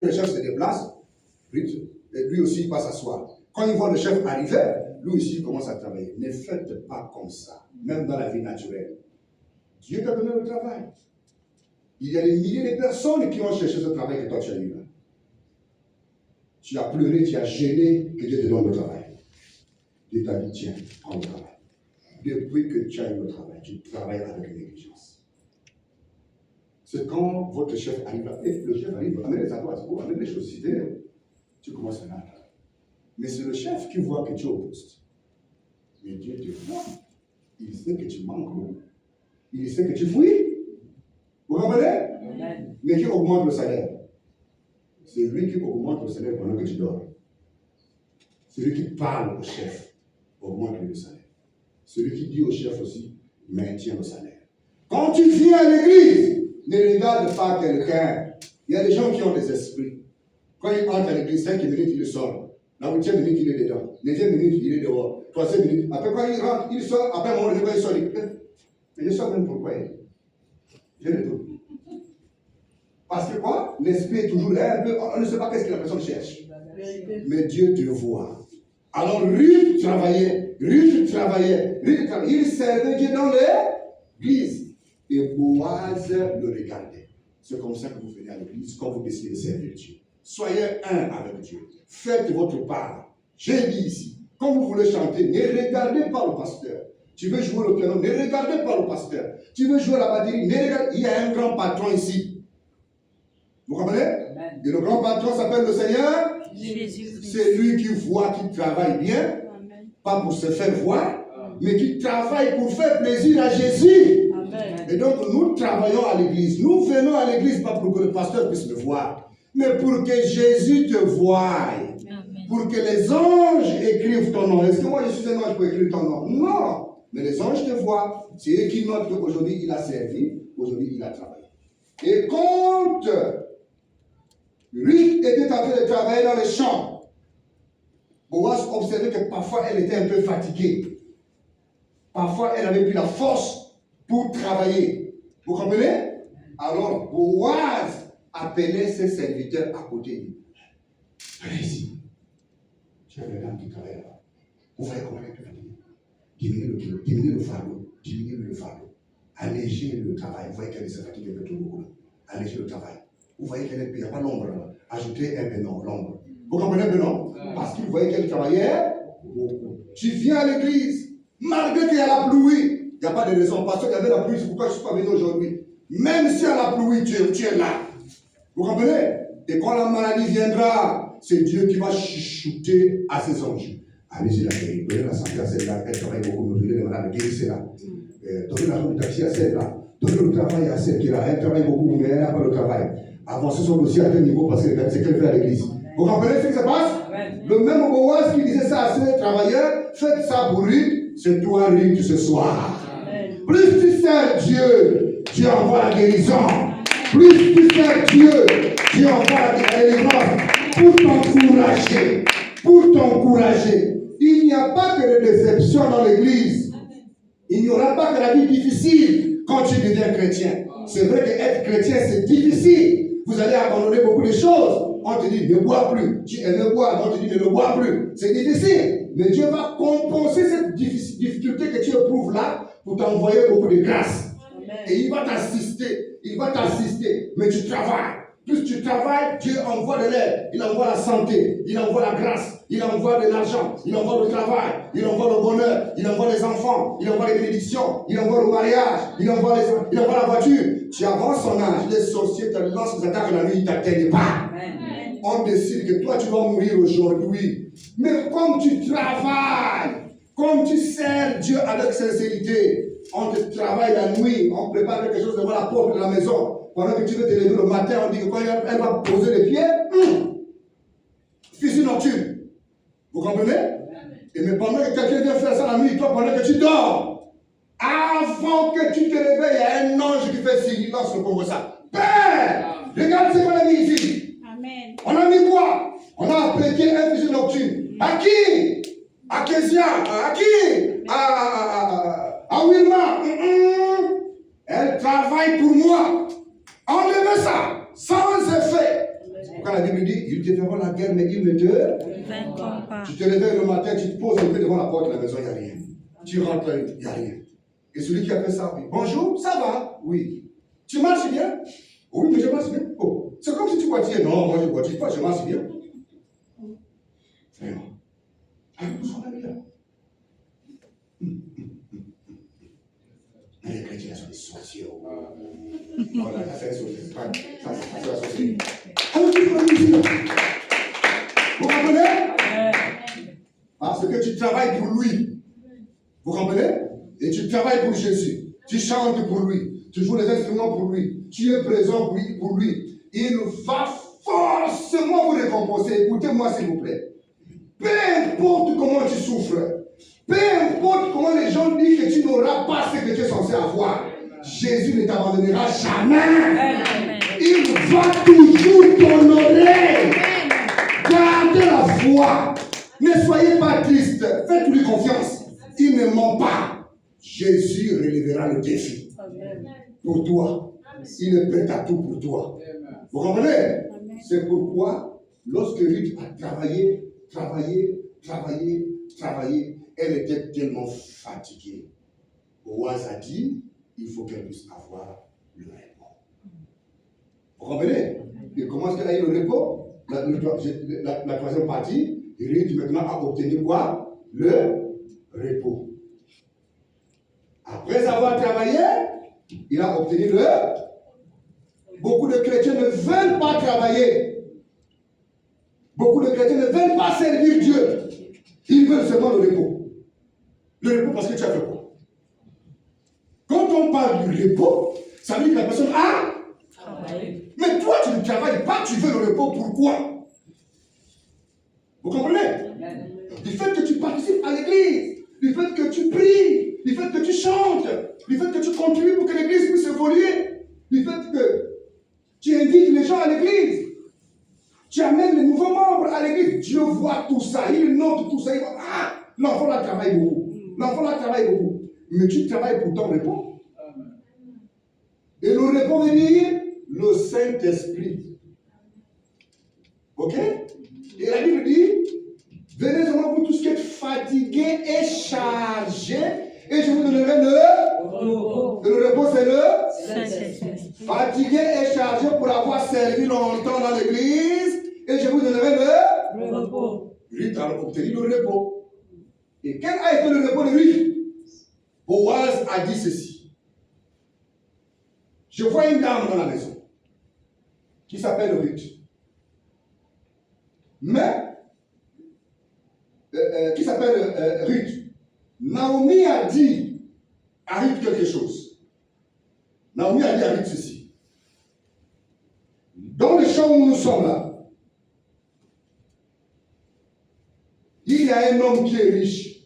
le chef se déplace, lui aussi il passe s'asseoir. Quand il voit le chef arriver, lui aussi il commence à travailler. Ne faites pas comme ça, même dans la vie naturelle. Dieu t'a donné le travail. Il y a des milliers de personnes qui ont cherché ce travail que toi tu as eu là. Tu as pleuré, tu as gêné, que Dieu te donne le travail. Dieu t'a dit, tiens, prends le travail. Depuis que tu as eu le travail, tu travailles avec négligence. C'est quand votre chef arrive, et le chef arrive, amène les apports, amène les choses, tu commences à faire. Mais c'est le chef qui voit que tu es au poste. Mais Dieu te voit. Il sait que tu manques. Il sait que tu fouilles. Vous comprenez? Amen. Mais qui augmente le salaire? C'est lui qui augmente le salaire pendant que tu dors. Celui qui parle au chef augmente le salaire. Celui qui dit au chef aussi maintient le salaire. Quand tu viens à l'église, ne regarde pas quelqu'un. Il y a des gens qui ont des esprits. Quand il entre à l'église, 5 minutes, il sort. La 8e minute, il est dedans. 9e minute, il est dehors. 3e minute. Après, quand il rentre, il sort. Après, un moment donné, quand il sort, il dit, mais je sors même pourquoi? Je le doute. Parce que quoi? L'esprit est toujours là, un peu, on ne sait pas qu'est-ce que la personne cherche. Mais Dieu te voit. Alors, Ruth travaillait. Il servait Dieu dans l'église. Et Boaz le regardait. C'est comme ça que vous venez à l'église quand vous décidez de servir Dieu. Soyez un avec Dieu. Faites votre part. J'ai dit ici, quand vous voulez chanter, ne regardez pas le pasteur. Tu veux jouer le piano, ne regardez pas le pasteur. Tu veux jouer la batterie, ne regardez. Il y a un grand patron ici. Vous comprenez? Amen. Et le grand patron s'appelle le Seigneur Jésus. C'est lui qui voit, qui travaille bien. Amen. Pas pour se faire voir, mais qui travaille pour faire plaisir à Jésus. Amen. Et donc nous travaillons à l'église. Nous venons à l'église pas pour que le pasteur puisse le voir, mais pour que Jésus te voie. Pour que les anges écrivent ton nom. Est-ce que moi je suis un ange pour écrire ton nom? Non. Mais les anges te voient. C'est eux qui notent qu'aujourd'hui il a servi, aujourd'hui il a travaillé. Et quand Ruth était en train de travailler dans les champs, Boaz observait que parfois elle était un peu fatiguée. Parfois elle n'avait plus la force pour travailler. Vous comprenez? Alors Boaz appelait ses serviteurs à côté de lui. Venez ici. Tu as des dames qui travaillent là-bas. Vous voyez comment elle est fatiguée? Diminuez le kilo, diminuez le fardeau, diminuez le fardeau. Allégez le travail. Vous voyez qu'elle se fatigue un peu trop beaucoup. Allégez le travail. Vous voyez qu'elle est, il n'y a pas l'ombre là. Ajoutez un bénon, l'ombre. Vous comprenez un bénon? Parce que vous voyez qu'elle travaillait beaucoup. Tu viens à l'église, malgré qu'il y a la pluie. Il n'y a pas de raison. Parce qu'il y avait la pluie, c'est pourquoi je ne suis pas venu aujourd'hui. Même si il y a la pluie, tu es là. Vous comprenez? Et quand la maladie viendra, c'est Dieu qui va chuchoter à ses anges. Allez-y la guérir. Donnez la santé à celle-là. Elle travaille beaucoup. Donnez les malades. Guérissez-la. Donnez la taxi à celle-là. Donnez le travail à celle qui est là. Elle travaille beaucoup, mais elle n'a pas le travail. Avancez son dossier à tel niveau parce que c'est qu'elle fait à l'église. Vous comprenez ce qui se passe? Le même Boaz qui disait ça à ses travailleurs, faites ça pour lui, c'est toi, lui, ce soir. Amen. Plus tu sers Dieu, Dieu envoie la guérison. Plus tu sers Dieu, Dieu envoie la délivrance pour t'encourager. Pour t'encourager. Il n'y a pas que de déception dans l'église. Il n'y aura pas que la vie difficile quand tu deviens chrétien. C'est vrai qu'être chrétien, c'est difficile. Vous allez abandonner beaucoup de choses. On te dit ne bois plus. Tu aimes boire, on te dit ne le bois plus. C'est difficile. Mais Dieu va compenser cette difficulté que tu éprouves là pour t'envoyer beaucoup de grâce. Amen. Et il va t'assister. Il va t'assister. Mais tu travailles. Plus tu travailles, Dieu envoie de l'aide. Il envoie la santé. Il envoie la grâce. Il envoie de l'argent. Il envoie le travail. Il envoie le bonheur. Il envoie les enfants. Il envoie les bénédictions. Il envoie le mariage. Il envoie la voiture. Tu avances son âge. Les sorciers te lancent des attaques la nuit. Ils ne t'atteignent pas. Amen. On décide que toi, tu vas mourir aujourd'hui. Mais comme tu travailles, comme tu sers Dieu avec sincérité, on te travaille la nuit. On prépare quelque chose devant la porte de la maison. Pendant que tu veux te lever le matin, on dit que quand elle va poser les pieds, fusil nocturne. Vous comprenez? Et mais pendant que quelqu'un vient faire ça la nuit, toi, pendant que tu dors, avant que tu te réveilles, il y a un ange qui fait silence comme ça. Père, regarde ce qu'on a mis ici. Amen. On a mis quoi? On a appliqué un fusil nocturne. À qui? À Kézia. À qui? À Wilma. Elle travaille pour moi. Enlevez ça, sans effet. Quand la Bible dit, ils te feront la guerre, mais ils ne te vaincront pas. Tu te réveilles le matin, tu te poses un peu devant la porte de la maison, il n'y a rien. Tu rentres, il n'y a rien. Et celui qui a fait ça, oui. Bonjour, ça va? Oui. Tu marches bien? Oui, mais je marche bien. Oh, c'est comme si tu voitillais. Non, moi je ne voitille pas, je marche bien. Vraiment. Nous sommes là. Mais les chrétiens sont des sorciers. Voilà, ça c'est la sorcellerie. Alors, tu peux nous dire. Vous comprenez? Parce que tu travailles pour lui. Vous comprenez? Et tu travailles pour Jésus. Tu chantes pour lui. Tu joues les instruments pour lui. Tu es présent pour lui. Il va forcément vous récompenser. Écoutez-moi s'il vous plaît. Peu importe comment tu souffres, peu importe comment les gens disent que tu n'auras pas ce que tu es censé avoir, Jésus ne t'abandonnera jamais. Il va toujours t'honorer. Gardez la foi. Ne soyez pas triste. Faites-lui confiance. Il ne ment pas. Jésus relèvera le défi pour toi. Il est prêt à tout pour toi. Vous comprenez? C'est pourquoi, lorsque Ruth a travaillé, elle était tellement fatiguée. Boaz a dit, il faut qu'elle puisse avoir le repos. Vous comprenez? Et comment est-ce qu'elle a eu le repos? La troisième partie, Ruth maintenant a obtenu quoi? Le repos. Après avoir travaillé, il a obtenu le... Beaucoup de chrétiens ne veulent pas travailler. Beaucoup de chrétiens ne veulent pas servir Dieu. Ils veulent seulement le repos. Le repos parce que tu as fait quoi? Quand on parle du repos, ça veut dire que la personne a travaillé. Mais toi, tu ne travailles pas, tu veux le repos. Pourquoi? Vous comprenez? Du fait que tu participes à l'église, du fait que tu pries, du fait que tu chantes, du fait que tu contribues pour que l'église puisse évoluer, du fait que tu invites les gens à l'église, tu amènes les nouveaux membres à l'église. Dieu voit tout ça, il note tout ça. Il voit, ah, l'enfant là travaille beaucoup. L'enfant là travaille beaucoup. Mais tu travailles pour ton repos. Et le repos veut dire le Saint-Esprit. Ok? Et la Bible dit, venez seulement pour tout ce qui est fatigué et chargé, et je vous donnerai le repos. Et le repos, c'est le Saint-Esprit. Fatigué et chargé pour avoir servi longtemps dans l'église, et je vous donnerai le repos. Ruth a obtenu le repos. Et quel a été le repos de Ruth? Boaz a dit ceci. Je vois une dame dans la maison qui s'appelle Ruth. Mais, qui s'appelle Ruth. Naomi a dit à Ruth quelque chose. Naomi a dit à Ruth ceci. Dans le champ où nous sommes là, il y a un homme qui est riche.